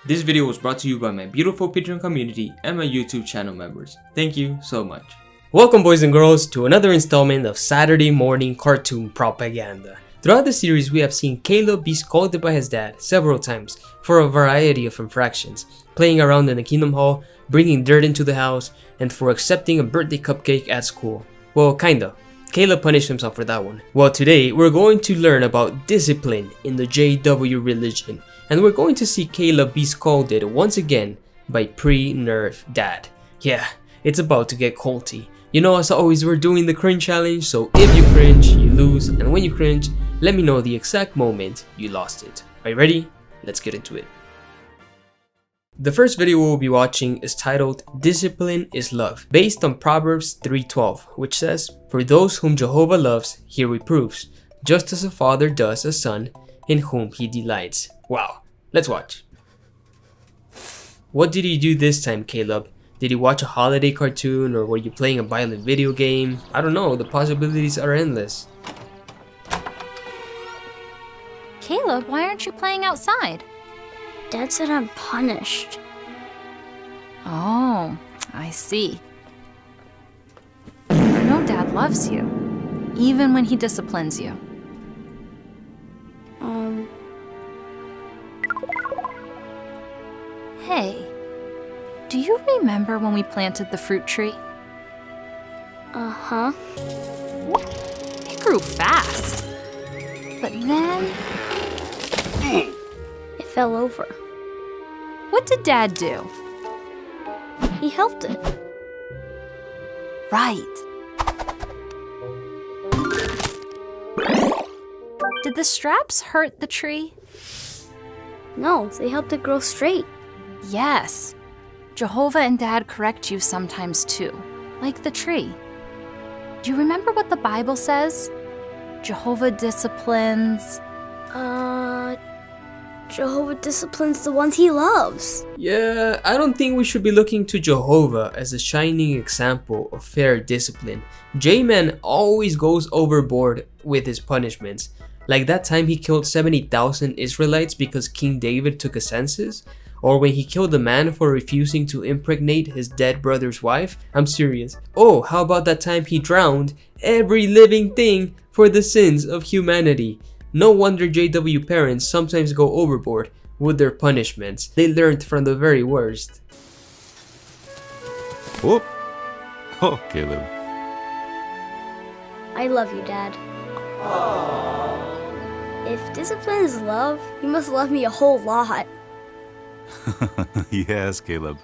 This video was brought to you by my beautiful Patreon community and my YouTube channel members. Thank you so much. Welcome boys and girls to another installment of Saturday morning cartoon propaganda. Throughout the series, we have seen Caleb be scolded by his dad several times for a variety of infractions, playing around in the Kingdom Hall, bringing dirt into the house, and for accepting a birthday cupcake at school. Well, kinda. Caleb punished himself for that one. Well, today we're going to learn about discipline in the JW religion, and we're going to see Caleb be scolded once again by pre-nerf dad. Yeah, it's about to get culty. You know, as always, we're doing the cringe challenge, so if you cringe, you lose, and when you cringe, let me know the exact moment you lost it. Are you ready? Let's get into it. The first video we'll be watching is titled Discipline is Love, based on Proverbs 3:12, which says, "For those whom Jehovah loves, he reproves, just as a father does a son in whom he delights." Wow, let's watch. What did you do this time, Caleb? Did you watch a holiday cartoon, or were you playing a violent video game? I don't know, the possibilities are endless. Caleb, why aren't you playing outside? Dad said I'm punished. Oh, I see. I know Dad loves you, even when he disciplines you. Hey, do you remember when we planted the fruit tree? Uh-huh. It grew fast. But then, It fell over. what did Dad do? He helped it. Right. Did the straps hurt the tree? No, they helped it grow straight. Yes. Jehovah and Dad correct you sometimes too, like the tree. Do you remember what the Bible says? Jehovah disciplines. Jehovah disciplines the ones he loves. Yeah, I don't think we should be looking to Jehovah as a shining example of fair discipline. J-Man always goes overboard with his punishments. Like that time he killed 70,000 Israelites because King David took a census? Or when he killed a man for refusing to impregnate his dead brother's wife? I'm serious. Oh, how about that time he drowned every living thing for the sins of humanity? No wonder JW parents sometimes go overboard with their punishments. They learned from the very worst. Whoop. Oh, Caleb. I love you, Dad. If discipline is love, you must love me a whole lot. Yes, Caleb.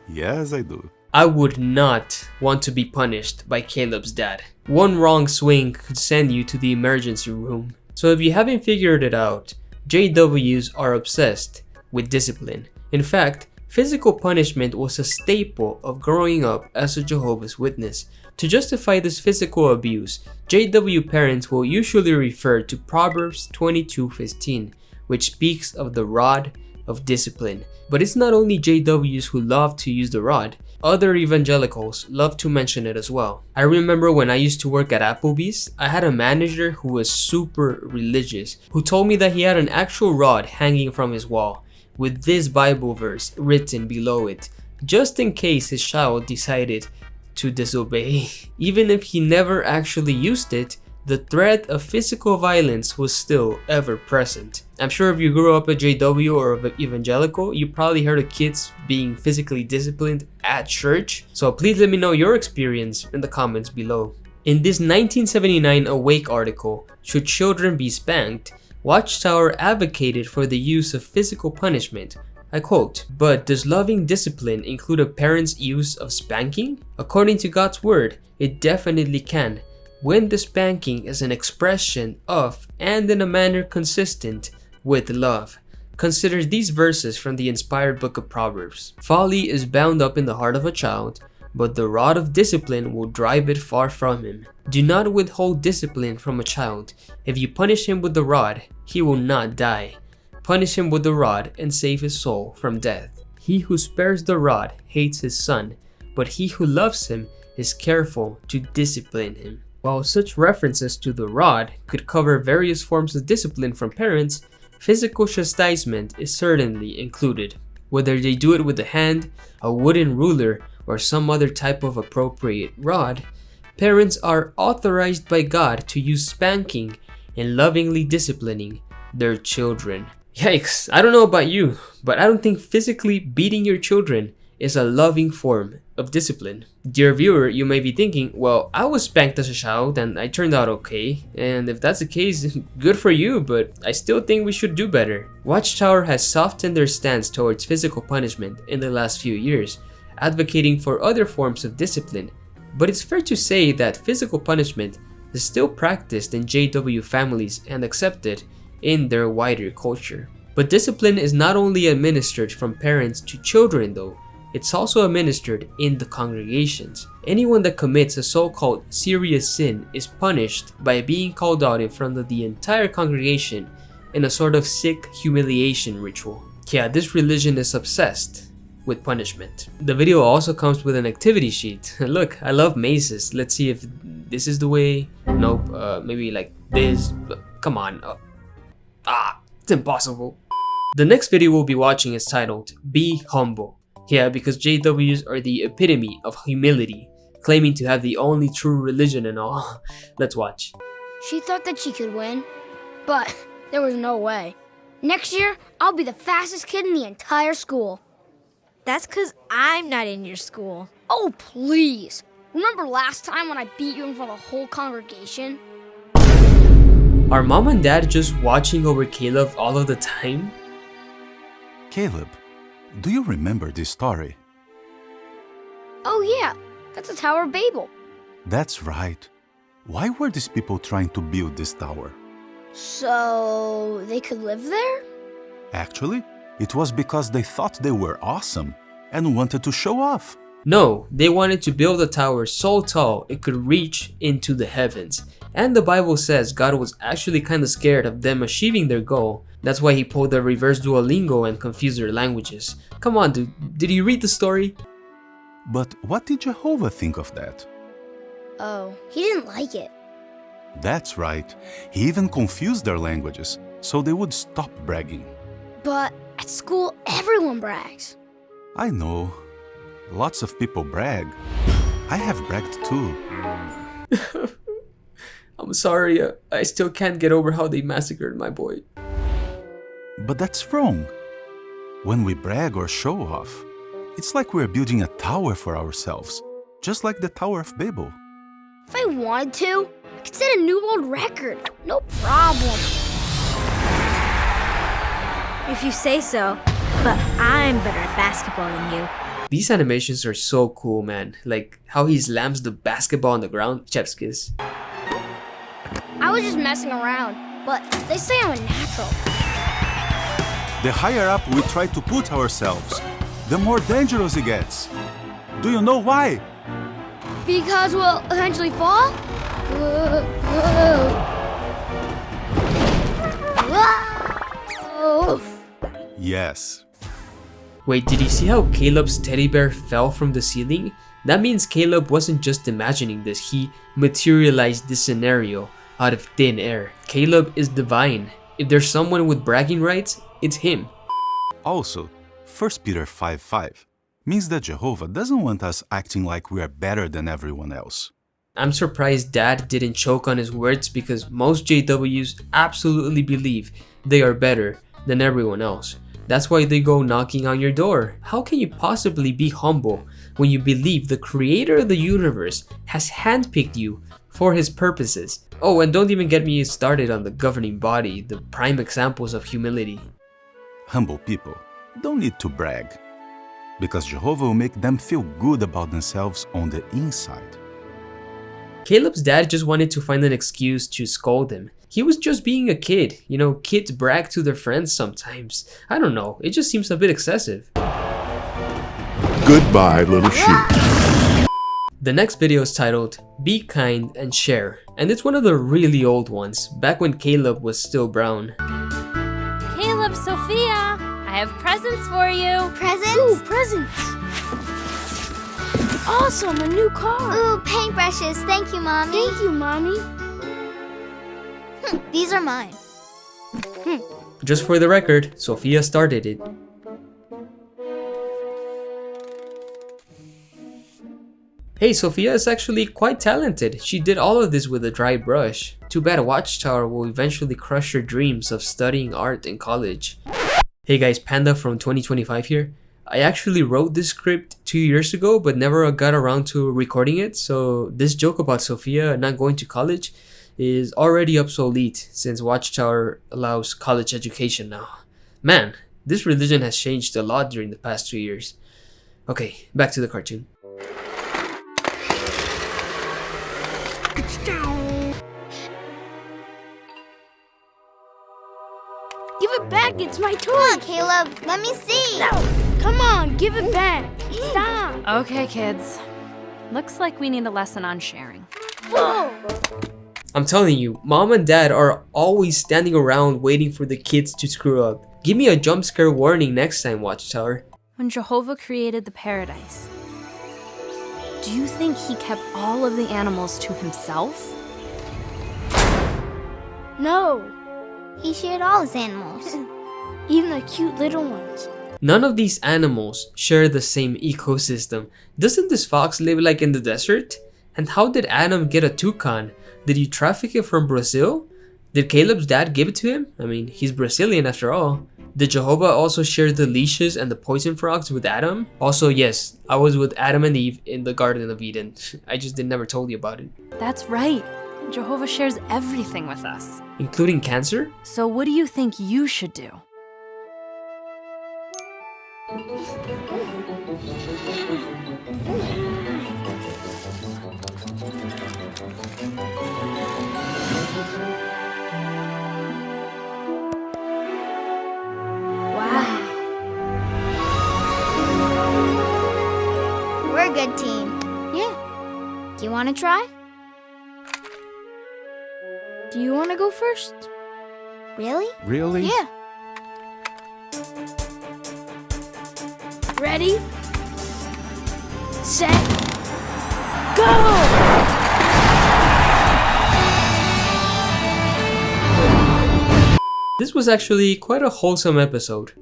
Yes, I do. I would not want to be punished by Caleb's dad. One wrong swing could send you to the emergency room. So if you haven't figured it out, JWs are obsessed with discipline. In fact, physical punishment was a staple of growing up as a Jehovah's Witness. To justify this physical abuse, JW parents will usually refer to Proverbs 22:15, which speaks of the rod of discipline. But it's not only JWs who love to use the rod. Other evangelicals love to mention it as well. I remember when I used to work at Applebee's, I had a manager who was super religious, who told me that he had an actual rod hanging from his wall with this Bible verse written below it, just in case his child decided to disobey. Even if he never actually used it, the threat of physical violence was still ever present. I'm sure if you grew up a JW or evangelical, you probably heard of kids being physically disciplined at church. So please let me know your experience in the comments below. In this 1979 Awake article, "Should Children Be Spanked?", Watchtower advocated for the use of physical punishment. I quote, "But does loving discipline include a parent's use of spanking? According to God's word, it definitely can, when the spanking is an expression of and in a manner consistent with love." Consider these verses from the inspired book of Proverbs. "Folly is bound up in the heart of a child, but the rod of discipline will drive it far from him. Do not withhold discipline from a child. If you punish him with the rod, he will not die. Punish him with the rod and save his soul from death. He who spares the rod hates his son, but he who loves him is careful to discipline him." While such references to the rod could cover various forms of discipline from parents, physical chastisement is certainly included. Whether they do it with a hand, a wooden ruler, or some other type of appropriate rod, parents are authorized by God to use spanking and lovingly disciplining their children. Yikes, I don't know about you, but I don't think physically beating your children is a loving form of discipline. Dear viewer, you may be thinking, well, I was spanked as a child and I turned out okay, and if that's the case, good for you, but I still think we should do better. Watchtower has softened their stance towards physical punishment in the last few years, advocating for other forms of discipline, but it's fair to say that physical punishment is still practiced in JW families and accepted in their wider culture. But discipline is not only administered from parents to children though, it's also administered in the congregations. Anyone that commits a so-called serious sin is punished by being called out in front of the entire congregation in a sort of sick humiliation ritual. Yeah, this religion is obsessed with punishment. The video also comes with an activity sheet. Look, I love mazes. Let's see if this is the way. Nope, maybe like this. Come on. It's impossible. The next video we'll be watching is titled, Be Humble. Yeah, because JWs are the epitome of humility, claiming to have the only true religion and all. Let's watch. She thought that she could win, but there was no way. Next year, I'll be the fastest kid in the entire school. That's 'cause I'm not in your school. Oh, please. Remember last time when I beat you in front of the whole congregation? Are mom and dad just watching over Caleb all of the time? Caleb, do you remember this story? Oh yeah, that's the Tower of Babel. That's right. Why were these people trying to build this tower? So they could live there? Actually, it was because they thought they were awesome and wanted to show off. No, they wanted to build a tower so tall it could reach into the heavens. And the Bible says God was actually kinda scared of them achieving their goal. That's why he pulled the reverse Duolingo and confused their languages. Come on dude, did you read the story? But what did Jehovah think of that? Oh, he didn't like it. That's right. He even confused their languages so they would stop bragging. But at school, everyone brags. I know. Lots of people brag. I have bragged too. I'm sorry, I still can't get over how they massacred my boy. But that's wrong. When we brag or show off, it's like we're building a tower for ourselves, just like the Tower of Babel. If I wanted to, I could set a new world record. No problem. If you say so, but I'm better at basketball than you. These animations are so cool, man. Like how he slams the basketball on the ground. Chef's kiss. I was just messing around, but they say I'm a natural. The higher up we try to put ourselves, the more dangerous it gets. Do you know why? Because we'll eventually fall? Yes. Wait, did you see how Caleb's teddy bear fell from the ceiling? That means Caleb wasn't just imagining this, he materialized this scenario out of thin air. Caleb is divine. If there's someone with bragging rights, it's him. Also, 1 Peter 5:5 means that Jehovah doesn't want us acting like we are better than everyone else. I'm surprised Dad didn't choke on his words because most JWs absolutely believe they are better than everyone else. That's why they go knocking on your door. How can you possibly be humble when you believe the creator of the universe has handpicked you for his purposes? Oh, and don't even get me started on the governing body, the prime examples of humility. Humble people don't need to brag, because Jehovah will make them feel good about themselves on the inside. Caleb's dad just wanted to find an excuse to scold him. He was just being a kid. You know, kids brag to their friends sometimes. I don't know, it just seems a bit excessive. Goodbye, little sheep. The next video is titled, Be Kind and Share, and it's one of the really old ones, back when Caleb was still brown. Caleb, Sophia, I have presents for you. Presents? Ooh, presents. Awesome, a new car. Ooh, paintbrushes. Thank you, Mommy. Thank you, Mommy. These are mine. Just for the record, Sophia started it. Hey, Sophia is actually quite talented. She did all of this with a dry brush. Too bad Watchtower will eventually crush her dreams of studying art in college. Hey guys, Panda from 2025 here. I actually wrote this script 2 years ago but never got around to recording it, so this joke about Sophia not going to college is already obsolete since Watchtower allows college education now. Man, this religion has changed a lot during the past 2 years. Okay, back to the cartoon. Give it back, it's my toy. Come on, Caleb, let me see. No, come on, give it back. Stop. Okay, kids. Looks like we need a lesson on sharing. Whoa. I'm telling you, mom and dad are always standing around waiting for the kids to screw up. Give me a jump scare warning next time, Watchtower. When Jehovah created the paradise, do you think he kept all of the animals to himself? No, He shared all his animals. even the cute little ones. None of these animals share the same ecosystem. Doesn't this fox live like in the desert? And how did Adam get a toucan? Did he traffic it from Brazil? Did Caleb's dad give it to him? I mean, he's Brazilian after all. Did Jehovah also share the leashes and the poison frogs with Adam? Also, yes, I was with Adam and Eve in the Garden of Eden. I just never told you about it. That's right. Jehovah shares everything with us. Including cancer? So what do you think you should do? Wow. We're a good team. Yeah. Do you want to try? Do you want to go first? Really? Really? Yeah. Ready? Set. Go! This was actually quite a wholesome episode.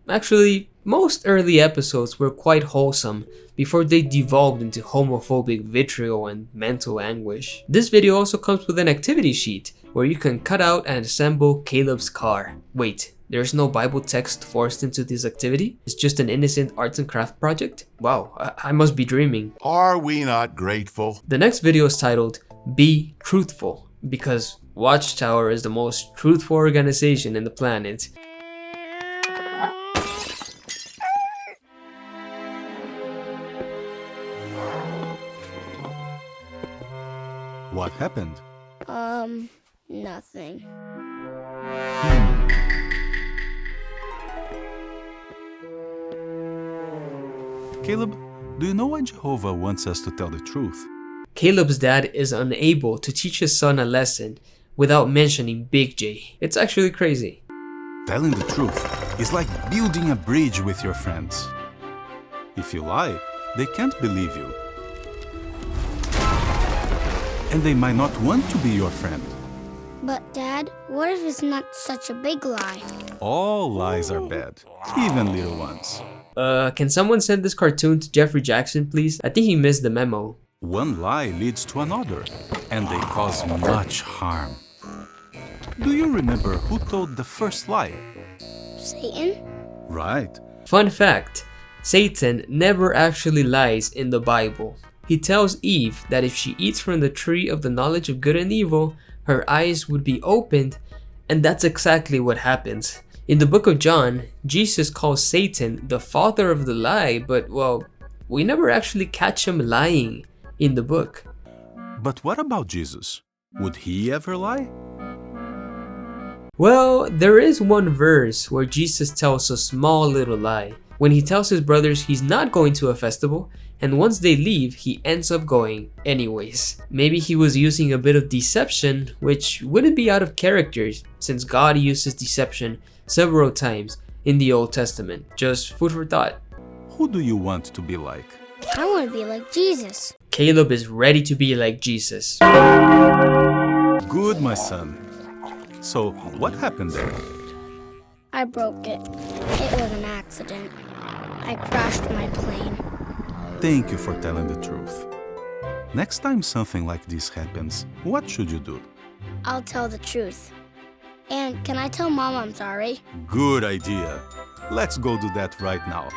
Actually, most early episodes were quite wholesome before they devolved into homophobic vitriol and mental anguish. This video also comes with an activity sheet where you can cut out and assemble Caleb's car. Wait, there's no Bible text forced into this activity? It's just an innocent arts and craft project? Wow, I must be dreaming. Are we not grateful? The next video is titled Be Truthful, because Watchtower is the most truthful organization in the planet. What happened? Nothing. Caleb, do you know why Jehovah wants us to tell the truth? Caleb's dad is unable to teach his son a lesson without mentioning Big J. It's actually crazy. Telling the truth is like building a bridge with your friends. If you lie, they can't believe you. And they might not want to be your friend. But, Dad, what if it's not such a big lie? All lies are bad, even little ones. Can someone send this cartoon to Jeffrey Jackson, please? I think he missed the memo. One lie leads to another, and they cause much harm. Do you remember who told the first lie? Satan? Right. Fun fact, Satan never actually lies in the Bible. He tells Eve that if she eats from the tree of the knowledge of good and evil, her eyes would be opened, and that's exactly what happens. In the book of John, Jesus calls Satan the father of the lie, but well, we never actually catch him lying in the book. But what about Jesus? Would he ever lie? Well, there is one verse where Jesus tells a small little lie. When he tells his brothers he's not going to a festival, and once they leave, he ends up going anyways. Maybe he was using a bit of deception, which wouldn't be out of character since God uses deception several times in the Old Testament. Just food for thought. Who do you want to be like? I want to be like Jesus. Caleb is ready to be like Jesus. Good, my son. So, what happened there? I broke it. It was an accident. I crashed my plane. Thank you for telling the truth. Next time something like this happens, what should you do? I'll tell the truth. And can I tell Mom I'm sorry? Good idea. Let's go do that right now.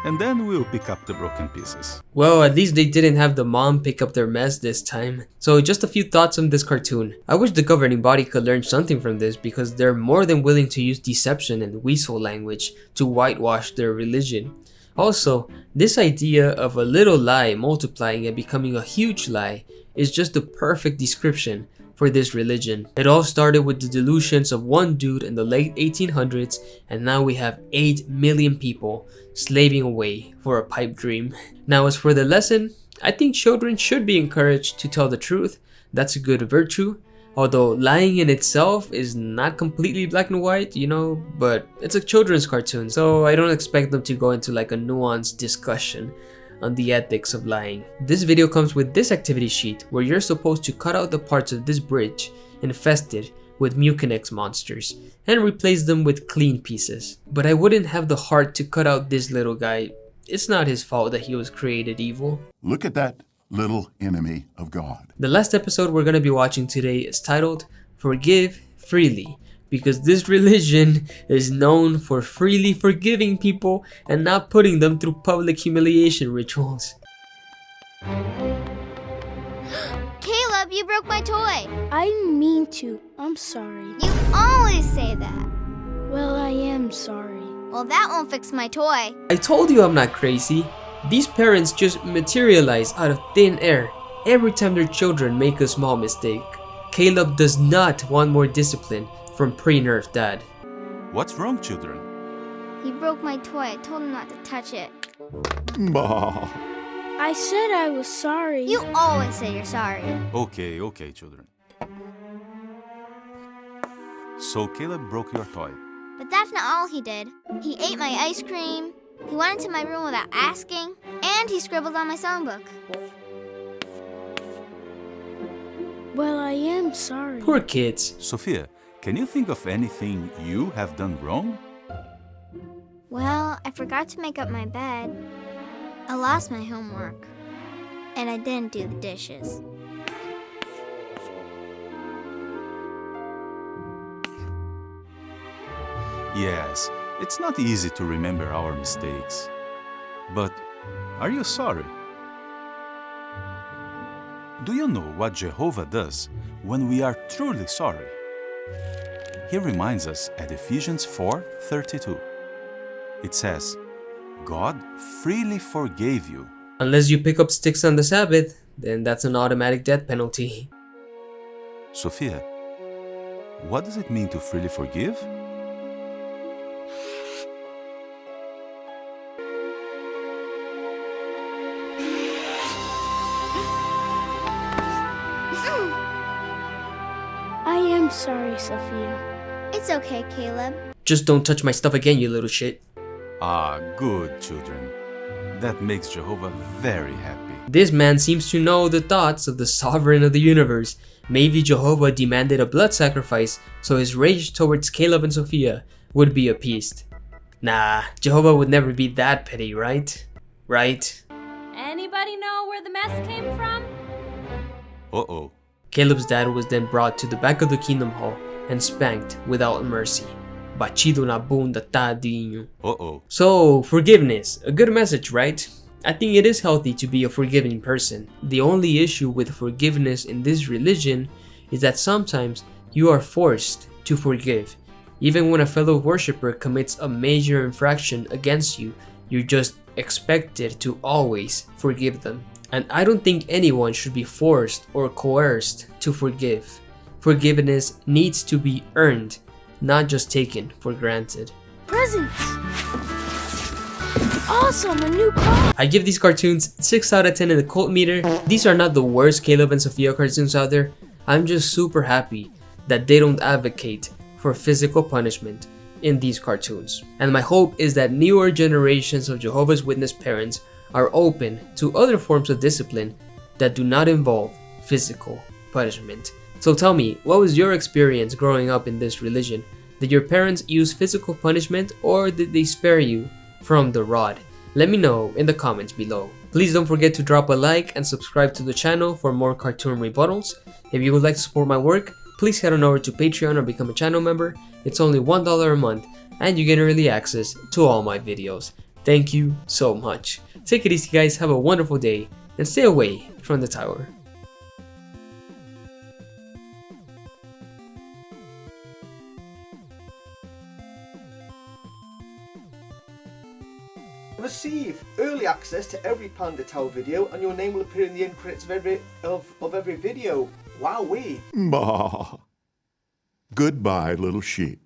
And then we'll pick up the broken pieces. Well, at least they didn't have the mom pick up their mess this time. So just a few thoughts on this cartoon. I wish the governing body could learn something from this because they're more than willing to use deception and weasel language to whitewash their religion. Also, this idea of a little lie multiplying and becoming a huge lie is just the perfect description for this religion. It all started with the delusions of one dude in the late 1800s, and now we have 8 million people slaving away for a pipe dream. Now as for the lesson, I think children should be encouraged to tell the truth. That's a good virtue. Although lying in itself is not completely black and white, you know, but it's a children's cartoon, so I don't expect them to go into like a nuanced discussion on the ethics of lying. This video comes with this activity sheet where you're supposed to cut out the parts of this bridge infested with Mucinex monsters and replace them with clean pieces. But I wouldn't have the heart to cut out this little guy. It's not his fault that he was created evil. Look at that little enemy of God. The last episode we're going to be watching today is titled Forgive Freely, because this religion is known for freely forgiving people and not putting them through public humiliation rituals. Caleb, you broke my toy. I didn't mean to. I'm sorry. You always say that. Well, I am sorry. Well, that won't fix my toy. I told you I'm not crazy. These parents just materialize out of thin air every time their children make a small mistake. Caleb does not want more discipline from pre-nerf dad. What's wrong, children? He broke my toy. I told him not to touch it. Bah. I said I was sorry. You always say you're sorry. Okay, children. So Caleb broke your toy. But that's not all he did. He ate my ice cream, he went into my room without asking, and he scribbled on my songbook. Well, I am sorry. Poor kids. Sophia, can you think of anything you have done wrong? Well, I forgot to make up my bed. I lost my homework. And I didn't do the dishes. Yes, it's not easy to remember our mistakes. But are you sorry? Do you know what Jehovah does when we are truly sorry? He reminds us at Ephesians 4:32. It says, God freely forgave you. Unless you pick up sticks on the Sabbath, then that's an automatic death penalty. Sophia, what does it mean to freely forgive? I am sorry, Sophia. It's okay, Caleb. Just don't touch my stuff again, you little shit. Ah, good children. That makes Jehovah very happy. This man seems to know the thoughts of the sovereign of the universe. Maybe Jehovah demanded a blood sacrifice so his rage towards Caleb and Sophia would be appeased. Nah, Jehovah would never be that petty, right? Right? Anybody know where the mess came from? Uh-oh. Caleb's dad was then brought to the back of the kingdom hall and spanked without mercy. Bachido na bunda tadinho. Uh-oh. So, forgiveness. A good message, right? I think it is healthy to be a forgiving person. The only issue with forgiveness in this religion is that sometimes you are forced to forgive. Even when a fellow worshipper commits a major infraction against you, you're just expected to always forgive them. And I don't think anyone should be forced or coerced to forgive. Forgiveness needs to be earned, not just taken for granted. Presents! Awesome, a new car! I give these cartoons 6 out of 10 in the cult meter. These are not the worst Caleb and Sophia cartoons out there. I'm just super happy that they don't advocate for physical punishment in these cartoons. And my hope is that newer generations of Jehovah's Witness parents are open to other forms of discipline that do not involve physical punishment. So tell me, what was your experience growing up in this religion? Did your parents use physical punishment or did they spare you from the rod? Let me know in the comments below. Please don't forget to drop a like and subscribe to the channel for more cartoon rebuttals. If you would like to support my work, please head on over to Patreon or become a channel member. It's only $1 a month and you get early access to all my videos. Thank you so much. Take it easy guys, have a wonderful day, and stay away from the tower. Receive early access to every Panda Tower video, and your name will appear in the end credits of every video. Wowee! Bah. Goodbye, little sheep.